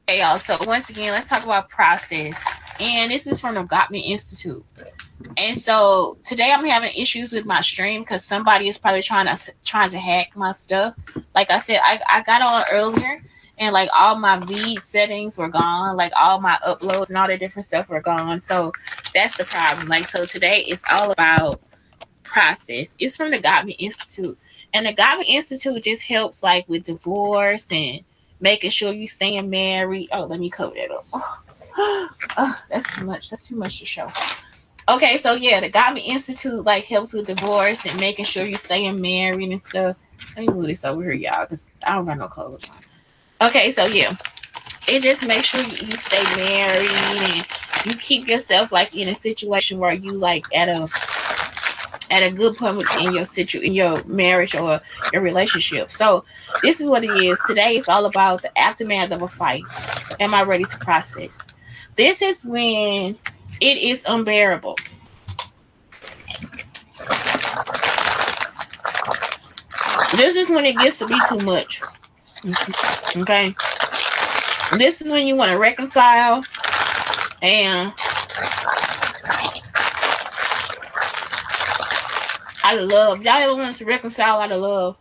Okay, y'all. So once again, let's talk about process. And this is from the Gottman Institute. And so today I'm having issues with my stream because somebody is probably trying to hack my stuff. Like I said, I got on earlier and like all my feed settings were gone, like all my uploads and all the different stuff were gone. So that's the problem. Like so today it's all about process. It's from the Gottman Institute. And the Gottman Institute just helps like with divorce and making sure you staying married. Oh, let me cover that up. Oh, that's too much. That's too much to show. Okay, so yeah, the Gottman Institute like helps with divorce and making sure you staying married and stuff. Let me move this over here, y'all, because I don't got no clothes on. Okay, so yeah, it just makes sure you stay married and you keep yourself like in a situation where you like at a good point in your marriage or your relationship. So this is what it is. Today is all about the aftermath of a fight. Am I ready to process? This is when it is unbearable. This is when it gets to be too much. Okay. This is when you want to reconcile and out of love. Y'all ever want to reconcile out of love?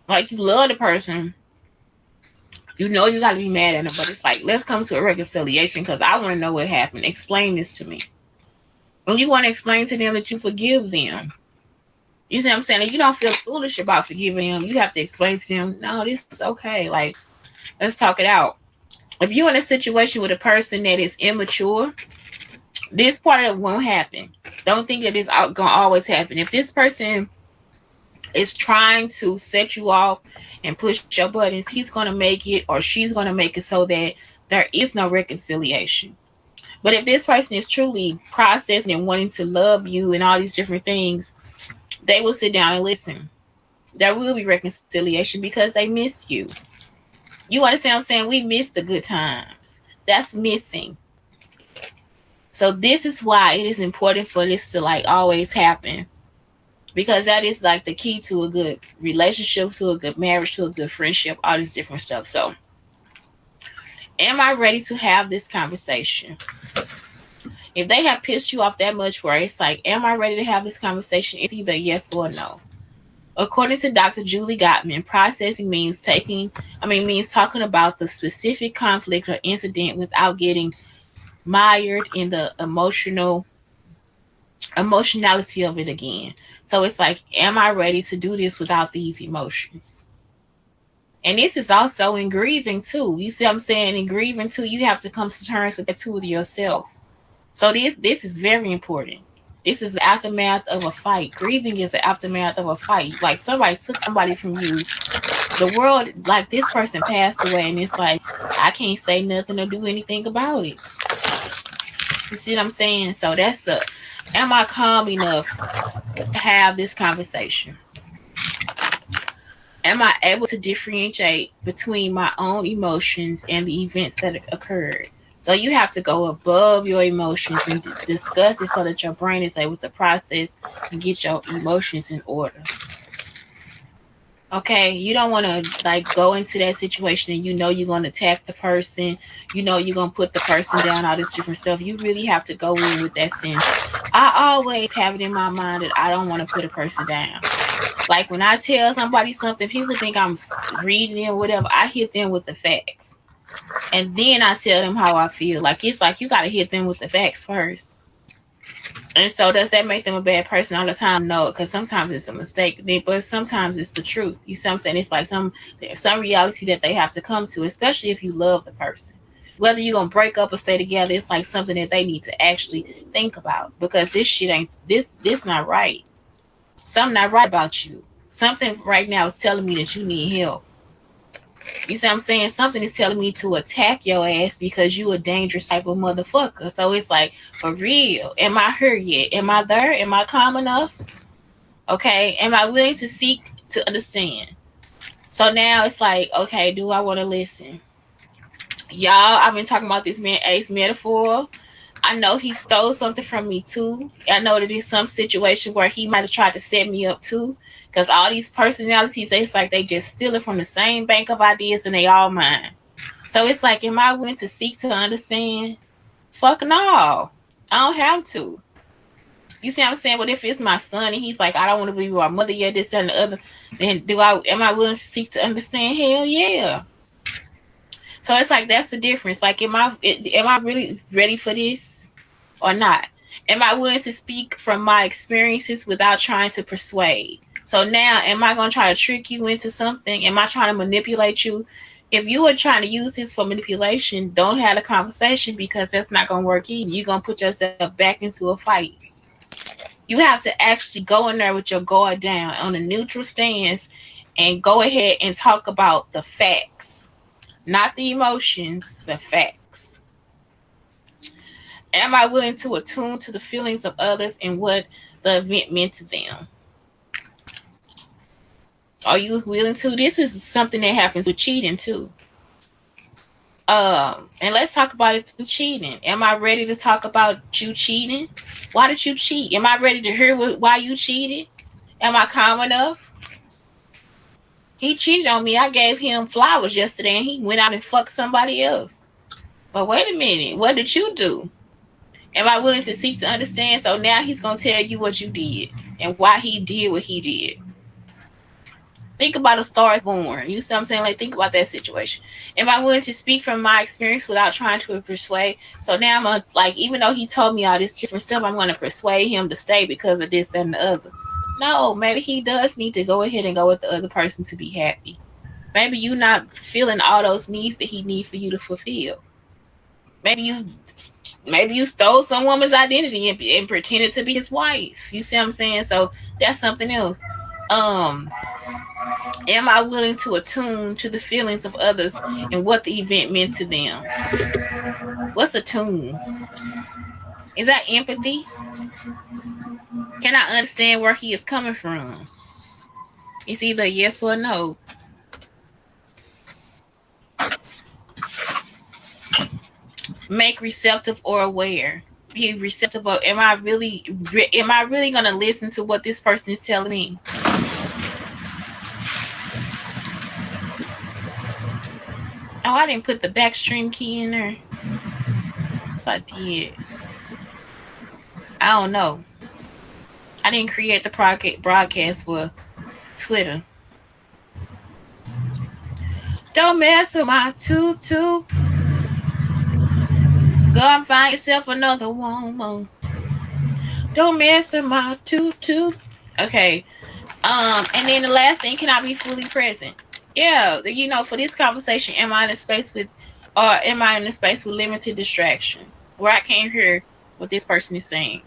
Like you love the person. You know you gotta be mad at them, but it's like let's come to a reconciliation because I want to know what happened. Explain this to me. When you want to explain to them that you forgive them, you see what I'm saying? If you don't feel foolish about forgiving them, you have to explain to them, no, this is okay. Like let's talk it out. If you're in a situation with a person that is immature, this part of it won't happen. Don't think that it's gonna always happen. If this person is trying to set you off and push your buttons, he's gonna make it or she's gonna make it so that there is no reconciliation. But if this person is truly processing and wanting to love you and all these different things, they will sit down and listen. There will be reconciliation because they miss you. You understand what I'm saying? We miss the good times. That's missing. So this is why it is important for this to like always happen. Because that is like the key to a good relationship, to a good marriage, to a good friendship, all this different stuff. So am I ready to have this conversation? If they have pissed you off that much where it's like, am I ready to have this conversation? It's either yes or no. According to Dr. Julie Gottman, processing means talking about the specific conflict or incident without getting mired in the emotionality of it again. So it's like, am I ready to do this without these emotions? And this is also in grieving too. You see what I'm saying? In grieving too, you have to come to terms with that too with yourself. So this is very important. This is the aftermath of a fight. Grieving is the aftermath of a fight. Like somebody took somebody from you. The world, like this person passed away, and it's like I can't say nothing or do anything about it. You see what I'm saying? So that's the. Am I calm enough to have this conversation? Am I able to differentiate between my own emotions and the events that occurred? So you have to go above your emotions and discuss it so that your brain is able to process and get your emotions in order. Okay, you don't want to like go into that situation and you know you're going to attack the person, you know you're going to put the person down, all this different stuff. You really have to go in with that sense. I always have it in my mind that I don't want to put a person down. Like when I tell somebody something, people think I'm reading it or whatever. I hit them with the facts. And then I tell them how I feel. Like it's like you got to hit them with the facts first. And so does that make them a bad person all the time? No, because sometimes it's a mistake, but sometimes it's the truth. You see what I'm saying? It's like some reality that they have to come to, especially if you love the person. Whether you're gonna break up or stay together, it's like something that they need to actually think about because this shit ain't this not right. Something not right about you. Something right now is telling me that you need help. You see what I'm saying? Something is telling me to attack your ass because you a dangerous type of motherfucker. So it's like, for real, am I here yet? Am I there? Am I calm enough? Okay. Am I willing to seek to understand? So now it's like, okay, do I want to listen? Y'all, I've been talking about this man Ace metaphor I know he stole something from me too. I know that there's some situation where he might have tried to set me up too. Because all these personalities, it's like they just stealing from the same bank of ideas and they all mine. So it's like, am I willing to seek to understand? Fuck no. I don't have to. You see what I'm saying? But if it's my son and he's like, I don't want to be with my mother yet, this and the other, then am I willing to seek to understand? Hell yeah. So it's like that's the difference. Like, am I really ready for this or not? Am I willing to speak from my experiences without trying to persuade? So now, am I going to try to trick you into something? Am I trying to manipulate you? If you are trying to use this for manipulation, don't have a conversation because that's not going to work either. You're going to put yourself back into a fight. You have to actually go in there with your guard down on a neutral stance and go ahead and talk about the facts, not the emotions, the facts. Am I willing to attune to the feelings of others and what the event meant to them? Are you willing to? This is something that happens with cheating too. And let's talk about it through cheating. Am I ready to talk about you cheating? Why did you cheat? Am I ready to hear why you cheated? Am I calm enough? He cheated on me. I gave him flowers yesterday and he went out and fucked somebody else. But wait a minute, what did you do? Am I willing to seek to understand? So now he's going to tell you what you did and why he did what he did. Think about A Star is Born. You see what I'm saying? Like, think about that situation. Am I willing to speak from my experience without trying to persuade? So now I'm a, like, even though he told me all this different stuff, I'm going to persuade him to stay because of this, that, and the other. No, maybe he does need to go ahead and go with the other person to be happy. Maybe you not feeling all those needs that he needs for you to fulfill. Maybe you stole some woman's identity and pretended to be his wife. You see what I'm saying? So that's something else. Am I willing to attune to the feelings of others and what the event meant to them? What's attune? Is that empathy? Can I understand where he is coming from? It's either yes or no. Make receptive or aware. Be receptive of, am I really going to listen to what this person is telling me? Oh, I didn't put the backstream key in there. Yes, I did. I don't know. I didn't create the broadcast for Twitter. Don't mess with my tutu. Go and find yourself another woman. Don't mess with my tutu. Okay. And then the last thing, can I be fully present? Yeah, for this conversation, am I in a space with limited distraction where I can't hear what this person is saying?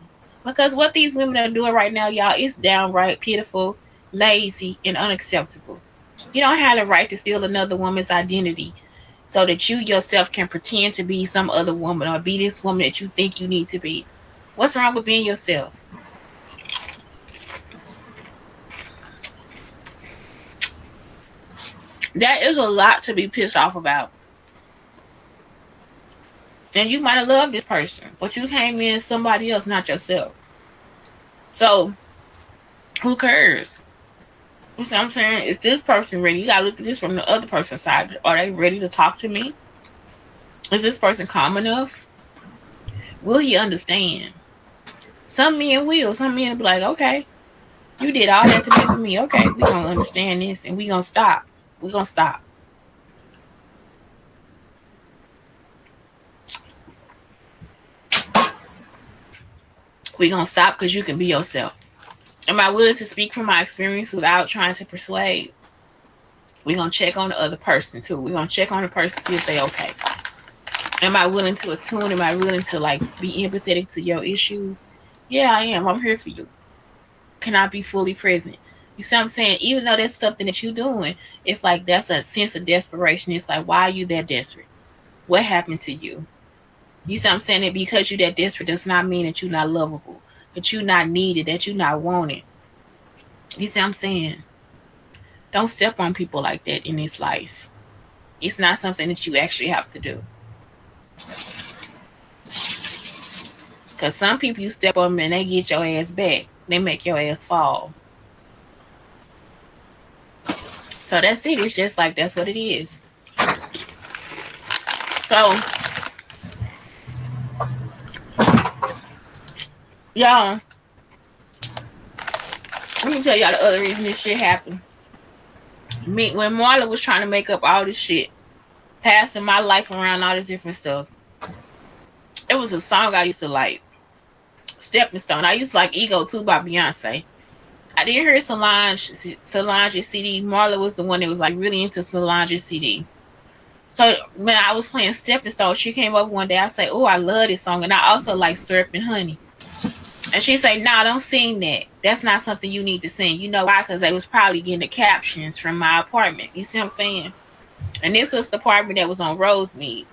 Because what these women are doing right now, y'all, is downright pitiful, lazy, and unacceptable. You don't have the right to steal another woman's identity so that you yourself can pretend to be some other woman or be this woman that you think you need to be. What's wrong with being yourself? That is a lot to be pissed off about. And you might have loved this person, but you came in as somebody else, not yourself. So, who cares? You see what I'm saying? If this person ready, you gotta look at this from the other person's side. Are they ready to talk to me? Is this person calm enough? Will he understand? Some men will. Some men will be like, okay, you did all that to be for me. Okay, we're gonna understand this and we're gonna stop. We're gonna stop. We're gonna stop because you can be yourself. Am I willing to speak from my experience without trying to persuade? We're going to check on the other person too. We're going to check on the person, see if they're okay. Am I willing to attune? Am I willing to be empathetic to your issues? Yeah, I am. I'm here for you. Can I be fully present? You see what I'm saying? Even though that's something that you're doing, it's like that's a sense of desperation. It's like, why are you that desperate? What happened to you? You see what I'm saying? That because you're that desperate does not mean that you're not lovable, that you're not needed, that you're not wanted. You see what I'm saying? Don't step on people like that in this life. It's not something that you actually have to do. Cause some people you step on them and they get your ass back. They make your ass fall. So that's it. It's just like that's what it is. So y'all, let me tell y'all the other reason this shit happened. Me when Marla was trying to make up all this shit, passing my life around all this different stuff. It was a song I used to like. Stepping Stone. I used to like Ego too by Beyonce. I didn't hear Solange's CD. Marla was the one that was like really into Solange's CD. So when I was playing Stepping Stone, she came up one day. I said, "Oh, I love this song," and I also like Syrup and Honey. And she said, "Nah, don't sing that. That's not something you need to sing." You know why? Because they was probably getting the captions from my apartment. You see what I'm saying? And this was the apartment that was on Rosemead.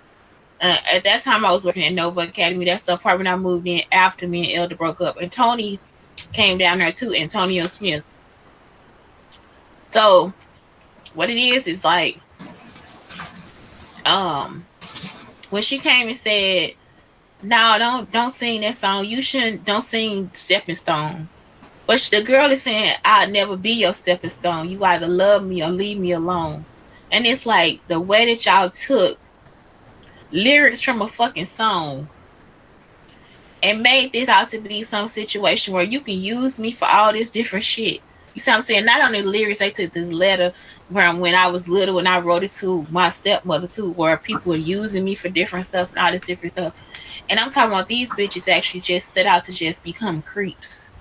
At that time, I was working at Nova Academy. That's the apartment I moved in after me and Elder broke up. And Tony came down there too, Antonio Smith. So what it is like, when she came and said, "No, don't sing that song. You shouldn't. Don't sing Stepping Stone." But the girl is saying, "I'll never be your stepping stone. You either love me or leave me alone." And it's like the way that y'all took lyrics from a fucking song and made this out to be some situation where you can use me for all this different shit. You see what I'm saying? Not only the lyrics, they took this letter from when I was little and I wrote it to my stepmother too, where people were using me for different stuff and all this different stuff. And I'm talking about these bitches actually just set out to just become creeps.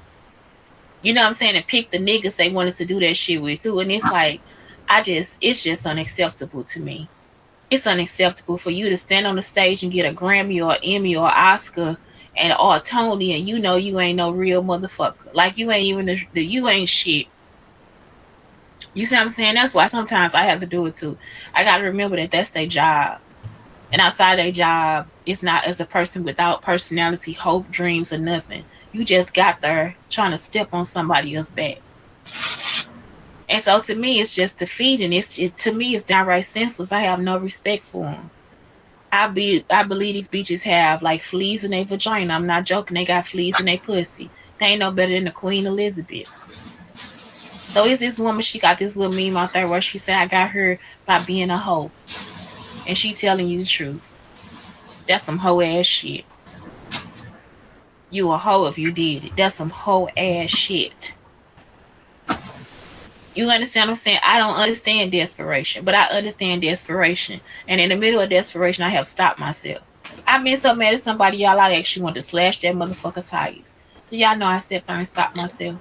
You know what I'm saying? And pick the niggas they wanted to do that shit with too. And it's like, it's just unacceptable to me. It's unacceptable for you to stand on the stage and get a Grammy or Emmy or Oscar or a Tony, and you know you ain't no real motherfucker. Like you ain't even you ain't shit. You see what I'm saying? That's why sometimes I have to do it too. I gotta remember that that's their job, and outside their job, it's not as a person without personality, hope, dreams, or nothing. You just got there trying to step on somebody else's back. And so to me, it's just defeating. To me, it's downright senseless. I have no respect for them. I believe these bitches have like fleas in their vagina. I'm not joking. They got fleas in their pussy. They ain't no better than the Queen Elizabeth. So is this woman? She got this little meme out there where she said, "I got her by being a hoe," and she telling you the truth. That's some hoe ass shit. You a hoe if you did it. That's some hoe ass shit. You understand what I'm saying? I don't understand desperation, but I understand desperation. And in the middle of desperation, I have stopped myself. I've been so mad at somebody, y'all, I actually want to slash that motherfucker tires. So y'all know I sat there and stopped myself.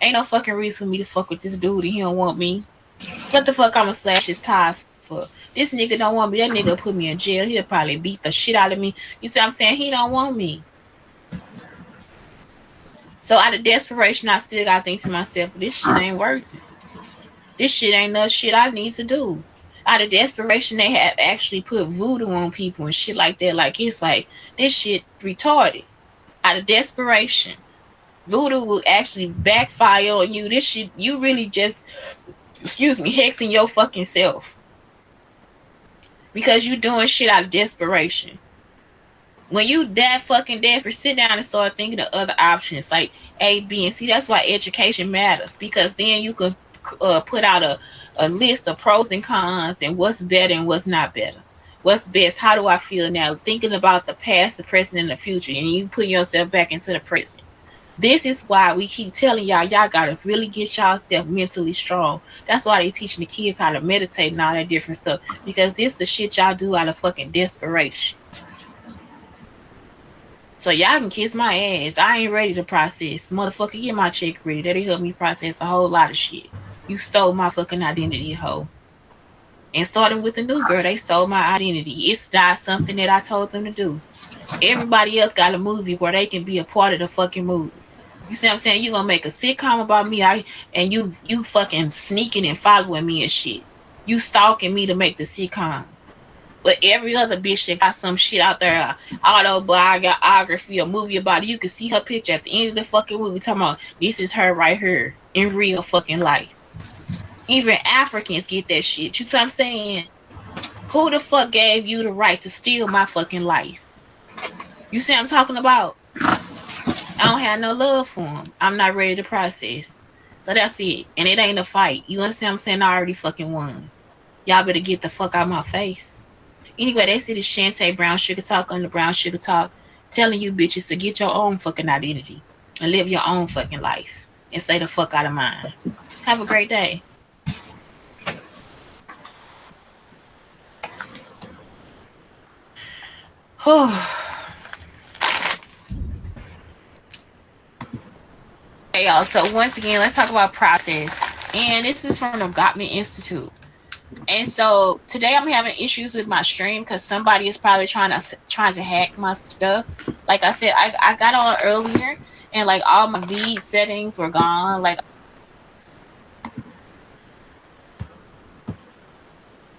Ain't no fucking reason for me to fuck with this dude and he don't want me. What the fuck I'm gonna slash his tires for? This nigga don't want me. That nigga put me in jail. He'll probably beat the shit out of me. You see what I'm saying? He don't want me. So out of desperation, I still gotta think to myself, this shit ain't working. This shit ain't no shit I need to do. Out of desperation, they have actually put voodoo on people and shit like that. Like, it's like, this shit retarded. Out of desperation, voodoo will actually backfire on you. This shit, you really just, hexing your fucking self. Because you doing shit out of desperation. When you that fucking desperate, sit down and start thinking of other options like A, B, and C. That's why education matters, because then you can put out a list of pros and cons and what's better and what's not better. What's best? How do I feel now? Thinking about the past, the present, and the future, and you put yourself back into the present. This is why we keep telling y'all gotta really get yourself mentally strong. That's why they teaching the kids how to meditate and all that different stuff, because this the shit y'all do out of fucking desperation. So y'all can kiss my ass. I ain't ready to process. Motherfucker, get my check ready. That'll help me process a whole lot of shit. You stole my fucking identity, hoe. And starting with the new girl, they stole my identity. It's not something that I told them to do. Everybody else got a movie where they can be a part of the fucking movie. You see what I'm saying? You gonna make a sitcom about me, and you fucking sneaking and following me and shit. You stalking me to make the sitcom. But every other bitch that got some shit out there, autobiography, a movie about it, you can see her picture at the end of the fucking movie talking about, this is her right here in real fucking life. Even Africans get that shit. You see what I'm saying? Who the fuck gave you the right to steal my fucking life? You see what I'm talking about? I don't have no love for them. I'm not ready to process. So that's it. And it ain't a fight. You understand what I'm saying? I already fucking won. Y'all better get the fuck out of my face. Anyway, they see the Shantae Brown Sugar Talk on the Brown Sugar Talk telling you bitches to get your own fucking identity and live your own fucking life and stay the fuck out of mine. Have a great day. Hey y'all, so once again, let's talk about process. And this is from the Gottman Institute. And so today I'm having issues with my stream because somebody is probably trying to hack my stuff. Like I said, I got on earlier and like all my feed settings were gone. Like